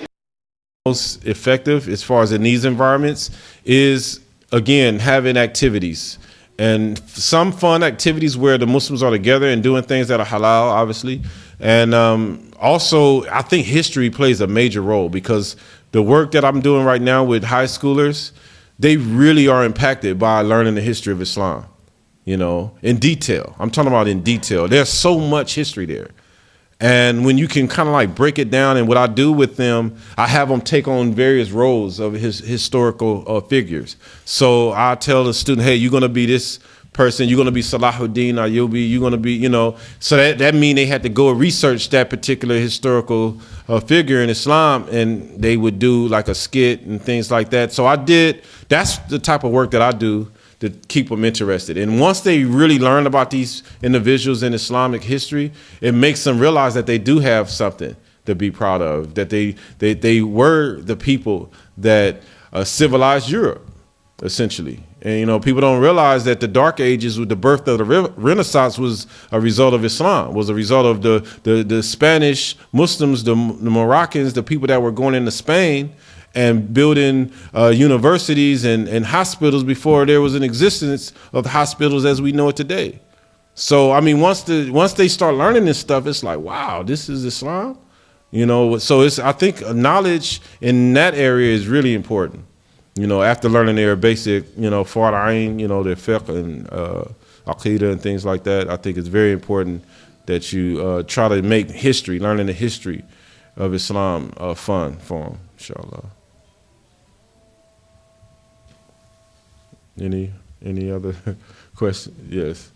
most effective as far as in these environments is, again, having activities. And some fun activities where the Muslims are together and doing things that are halal, obviously. And also, I think history plays a major role, because the work that I'm doing right now with high schoolers, they really are impacted by learning the history of Islam, in detail. I'm talking about in detail. There's so much history there. And when you can kind of like break it down, and what I do with them, I have them take on various roles of his historical figures. So I tell the student, hey, you're going to be this person, you're going to be Salahuddin, or you're going to be, so that mean they had to go research that particular historical figure in Islam, and they would do like a skit and things like that. So that's the type of work that I do to keep them interested. And once they really learn about these individuals in Islamic history, it makes them realize that they do have something to be proud of, that they were the people that civilized Europe, essentially. And, people don't realize that the Dark Ages, with the birth of the Renaissance, was a result of Islam, was a result of the Spanish Muslims, the Moroccans, the people that were going into Spain and building universities and hospitals before there was an existence of hospitals as we know it today. So, I mean, once they start learning this stuff, it's like, wow, this is Islam, So I think knowledge in that area is really important. After learning their basic, Fara'ain, their fiqh and aqidah and things like that, I think it's very important that you try to make learning the history of Islam, fun for them, inshallah. Any other question? Yes.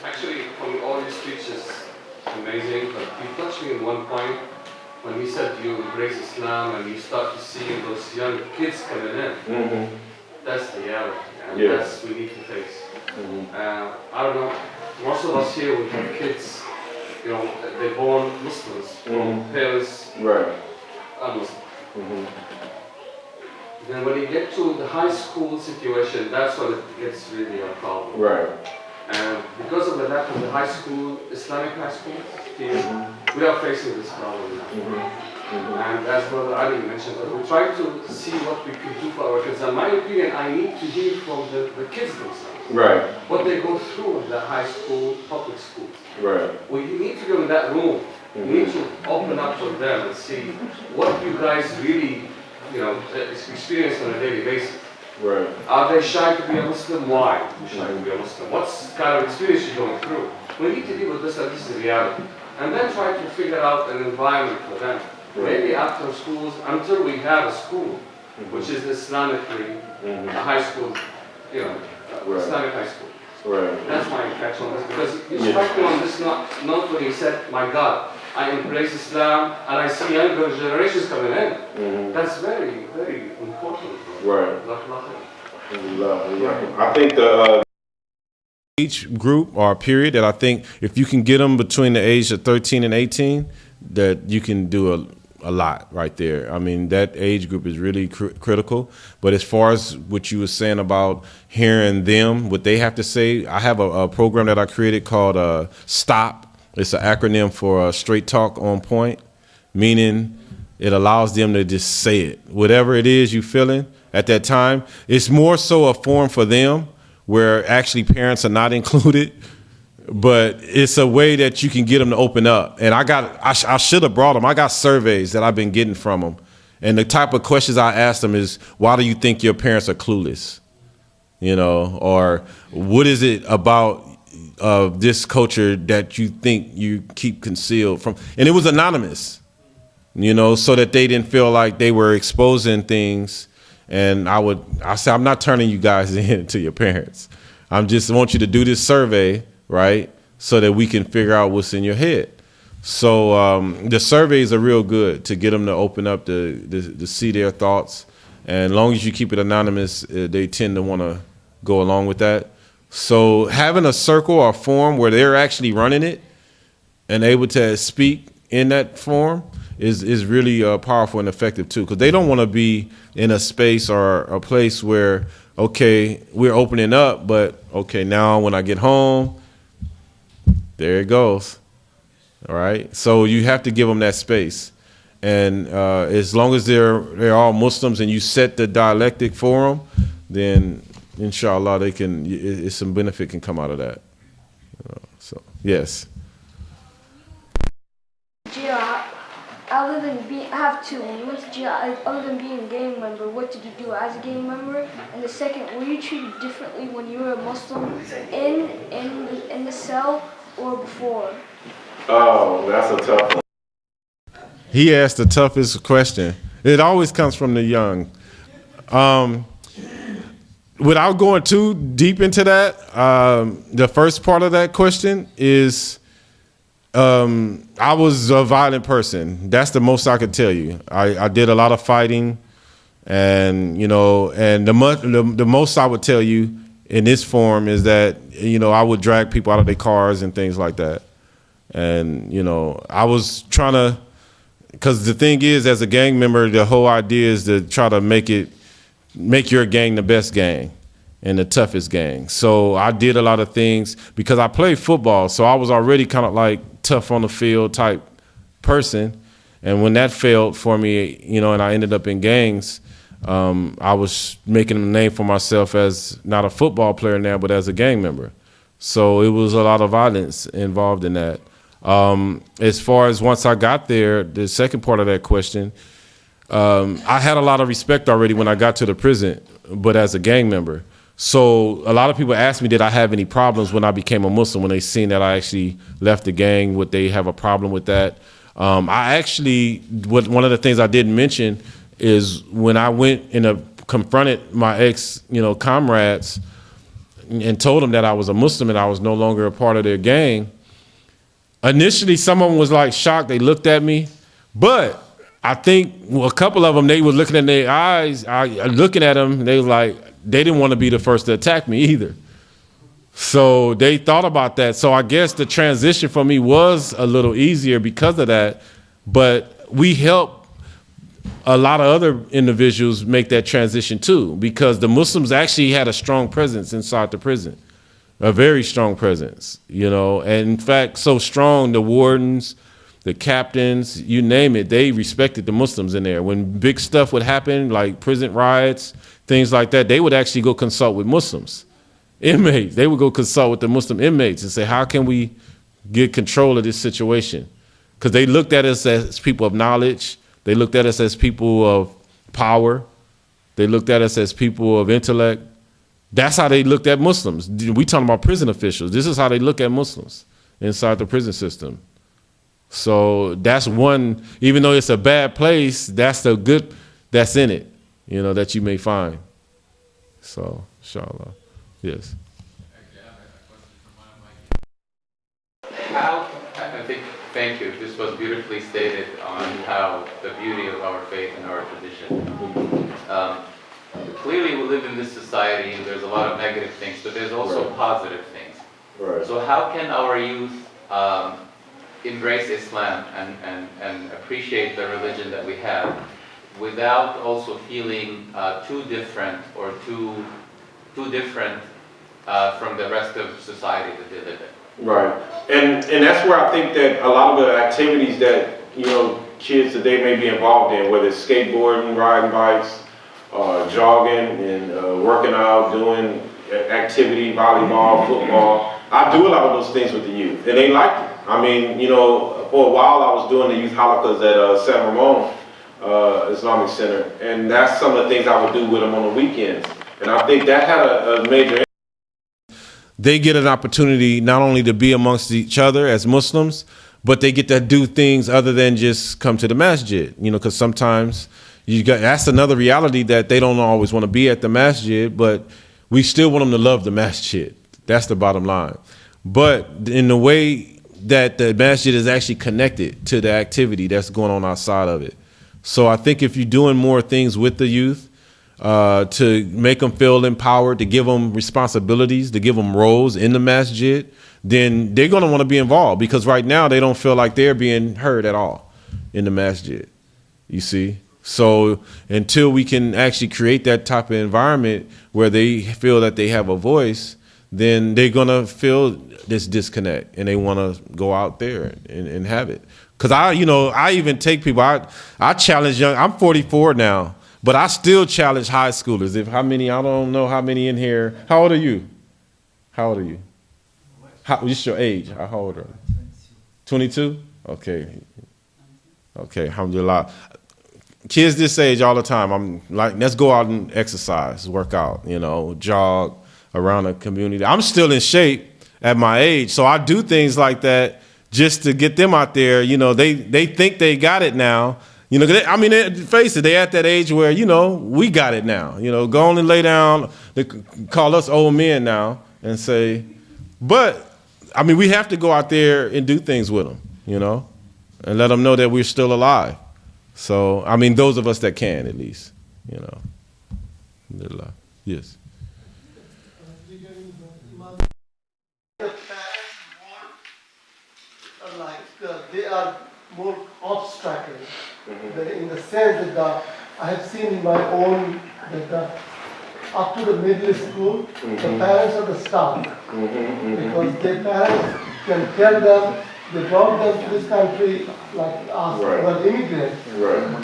Actually, from all your speeches, amazing, but you touched me on one point when you said you embrace Islam and you start to see those young kids coming in. Mm-hmm. That's the reality, and Yeah. that's we need to face. Mm-hmm. I don't know, most of us here, we have kids, you know, they're born Muslims, from parents Right. are Muslim. Mm-hmm. Then when you get to the high school situation, that's when it gets really a problem. Right. And because of the lack of the high school, Islamic high school here, we are facing this problem now. And as Brother Ali mentioned, we're trying to see what we can do for our kids. In my opinion, I need to hear from the kids themselves. Right. What they go through in the high school, public school. Right. Well, you need to go in that room. You need to open up for them and see what you guys really, you know, experience on a daily basis. Right. Are they shy to be a Muslim? Why are you shy to be a Muslim? What's kind of experience you're going through? We need to deal with this, and this is the reality. And then try to figure out an environment for them. Maybe after schools, until we have a school, which is Islamically, a high school, you know, Islamic high school. Right. That's my catch on this, because you struck me on this note when you said, my God, I embrace Islam and I see younger generations coming in. That's very, very important. Right. Right. I think the age group or period that I think if you can get them between the age of 13 and 18, that you can do a lot right there. I mean, that age group is really critical. But as far as what you were saying about hearing them, what they have to say, I have a program that I created called STOP. It's an acronym for Straight Talk On Point, meaning it allows them to just say it. Whatever it is you're feeling at that time, it's more so a forum for them where actually parents are not included, but it's a way that you can get them to open up. And I should have brought them. I got surveys that I've been getting from them. And the type of questions I ask them is, why do you think your parents are clueless? You know, or what is it about this culture that you think you keep concealed from? And it was anonymous, you know, so that they didn't feel like they were exposing things. And I say, I'm not turning you guys in to your parents. I just want you to do this survey, right, so that we can figure out what's in your head. So the surveys are real good to get them to open up to see their thoughts. And as long as you keep it anonymous, they tend to want to go along with that. So having a circle or forum where they're actually running it and able to speak in that forum is really powerful and effective too, because they don't want to be in a space or a place where, okay, we're opening up, but okay, now when I get home, there it goes. All right. So you have to give them that space. And as long as they're all Muslims and you set the dialectic for them, then inshallah they can, some benefit can come out of that. So yes. Jail, other than being, I have two. When you went to jail, other than being a gang member, what did you do as a gang member? And the second, were you treated differently when you were a Muslim in the cell or before? Oh, that's a tough one. He asked the toughest question. It always comes from the young. Without going too deep into that, the first part of that question is, I was a violent person. That's the most I could tell you. I did a lot of fighting, and you know, and the most I would tell you in this form is that, you know, I would drag people out of their cars and things like that. And, you know, I was trying to, because the thing is, as a gang member, the whole idea is to try to make your gang the best gang and the toughest gang. So I did a lot of things because I played football. So I was already kind of like tough on the field type person. And when that failed for me, you know, and I ended up in gangs, I was making a name for myself as not a football player now, but as a gang member. So it was a lot of violence involved in that. As far as once I got there, the second part of that question, I had a lot of respect already when I got to the prison, but as a gang member. So a lot of people asked me, did I have any problems when I became a Muslim, when they seen that I actually left the gang? Would they have a problem with that? I actually, one of the things I didn't mention is when I went and confronted my ex, comrades and told them that I was a Muslim and I was no longer a part of their gang. Initially, some of them was like shocked. They looked at me, but I think a couple of them, they were looking in their eyes, looking at them, they was like, they didn't want to be the first to attack me either. So they thought about that. So I guess the transition for me was a little easier because of that, but we helped a lot of other individuals make that transition too, because the Muslims actually had a strong presence inside the prison, a very strong presence, and in fact, so strong, the wardens, the captains, you name it, they respected the Muslims in there. When big stuff would happen, like prison riots, things like that, they would actually go consult with Muslims. Inmates, they would go consult with the Muslim inmates and say, how can we get control of this situation? Because they looked at us as people of knowledge. They looked at us as people of power. They looked at us as people of intellect. That's how they looked at Muslims. We talking about prison officials. This is how they look at Muslims inside the prison system. So that's one, even though it's a bad place, that's the good that's in it, that you may find. So, inshallah. Yes. Thank you. This was beautifully stated on how the beauty of our faith and our tradition. Clearly, we live in this society, and there's a lot of negative things, but there's also positive things. Right. So how can our youth embrace Islam and appreciate the religion that we have without also feeling too different or too different from the rest of society that they live in? Right. And that's where I think that a lot of the activities that, kids today may be involved in, whether it's skateboarding, riding bikes, jogging, and working out, doing activity, volleyball, football. I do a lot of those things with the youth, and they like it. I mean, for a while I was doing the youth halakas at San Ramon Islamic Center, and that's some of the things I would do with them on the weekends. And I think that had a major impact. They get an opportunity not only to be amongst each other as Muslims, but they get to do things other than just come to the masjid, because sometimes that's another reality that they don't always want to be at the masjid, but we still want them to love the masjid. That's the bottom line. But in the way that the masjid is actually connected to the activity that's going on outside of it. So I think if you're doing more things with the youth, to make them feel empowered, to give them responsibilities, to give them roles in the masjid, then they're going to want to be involved, because right now they don't feel like they're being heard at all in the masjid, you see? So until we can actually create that type of environment where they feel that they have a voice, then they're going to feel this disconnect and they want to go out there and have it. Because I even take people, I challenge I'm 44 now. But I still challenge high schoolers. I don't know how many in here. How old are you? What's your age? How old are you? 22? Okay, alhamdulillah. Kids this age all the time, I'm like, let's go out and exercise, work out, jog around the community. I'm still in shape at my age, so I do things like that just to get them out there. They think they got it now. Face it, they at that age where, we got it now. Go on and lay down. They call us old men now and say, but, we have to go out there and do things with them, and let them know that we're still alive. So, those of us that can, at least, Alhamdulillah. Yes. They are more obstacles. In the sense that I have seen in my own that up to the middle school, the parents are the staff, because their parents can tell them, they brought them to this country like us, were immigrants,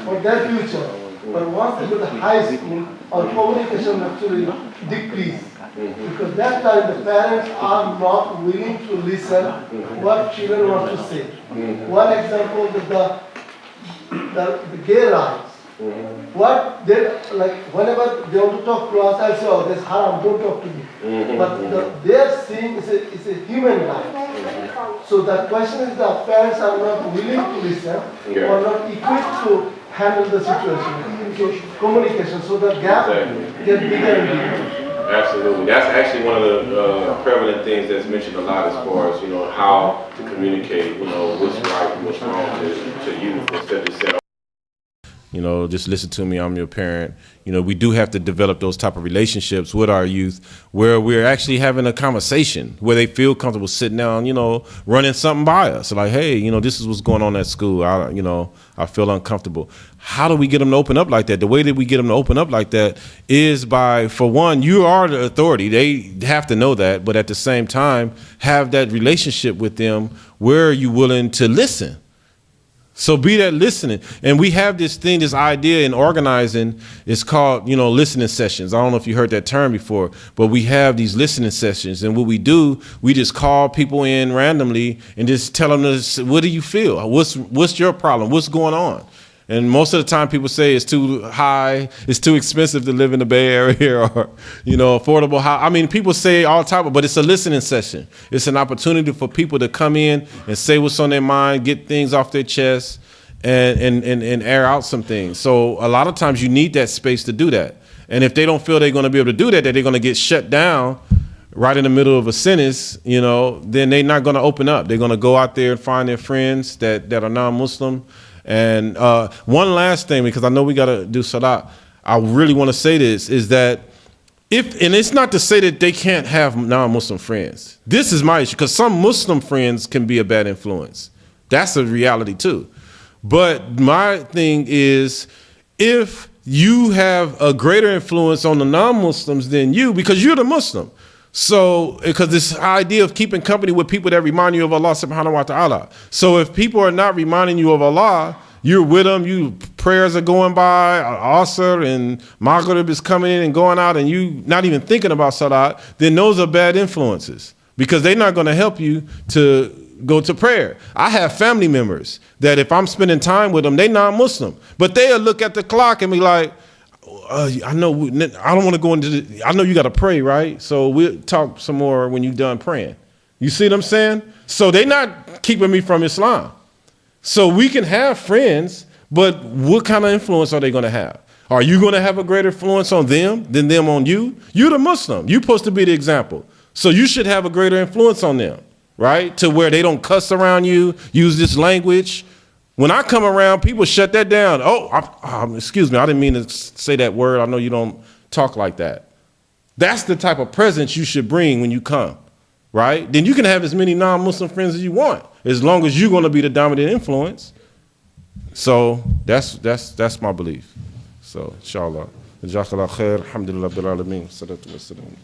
for their future. But once they go to high school, our communication actually decreases. Because that time the parents are not willing to listen what children want to say. One example is the gay rights. What they whenever they want to talk to us, I say, oh, that's haram, don't talk to me. But they are seeing it's a human right. So the question is that parents are not willing to listen or not equipped to handle the situation. communication, so that gap Exactly. gets bigger and bigger. Absolutely. That's actually one of the prevalent things that's mentioned a lot as far as, how to communicate, what's right and what's wrong to you instead of just saying, just listen to me, I'm your parent. We do have to develop those type of relationships with our youth where we're actually having a conversation, where they feel comfortable sitting down, running something by us. Like, hey, this is what's going on at school. I feel uncomfortable. How do we get them to open up like that? The way that we get them to open up like that is by, for one, you are the authority. They have to know that, but at the same time, have that relationship with them where you're willing to listen. So be that listening. And we have this idea in organizing, it's called, listening sessions. I don't know if you heard that term before, but we have these listening sessions. And what we do, we just call people in randomly and just tell them, what do you feel? What's your problem? What's going on? And most of the time people say it's too high, it's too expensive to live in the Bay Area, or, affordable. I mean, people say all the time, but it's a listening session. It's an opportunity for people to come in and say what's on their mind, get things off their chest, and air out some things. So a lot of times you need that space to do that. And if they don't feel they're going to be able to do that they're going to get shut down right in the middle of a sentence, then they're not going to open up. They're going to go out there and find their friends that are non-Muslim. And one last thing, because I know we got to do salat, I really want to say this, is that and it's not to say that they can't have non-Muslim friends. This is my issue, because some Muslim friends can be a bad influence. That's a reality too. But my thing is, if you have a greater influence on the non-Muslims than you, because you're the Muslim. So, because this idea of keeping company with people that remind you of Allah subhanahu wa ta'ala. So if people are not reminding you of Allah, you're with them, prayers are going by, Asr and Maghrib is coming in and going out, and you not even thinking about Salat, then those are bad influences, because they're not going to help you to go to prayer. I have family members that if I'm spending time with them, they non-Muslim, but they'll look at the clock and be like, I know, I don't want to go into I know you got to pray, right? So we'll talk some more when you're done praying. You see what I'm saying? So they're not keeping me from Islam. So we can have friends, but what kind of influence are they going to have? Are you going to have a greater influence on them than them on you? You're the Muslim. You're supposed to be the example. So you should have a greater influence on them, right? To where they don't cuss around you, use this language. When I come around, people shut that down. Excuse me, I didn't mean to say that word. I know you don't talk like that. That's the type of presence you should bring when you come, right? Then you can have as many non-Muslim friends as you want, as long as you're going to be the dominant influence. So that's my belief. So, inshallah. Jazakallah khair. Alhamdulillah bil alameen. Salatu wassalam.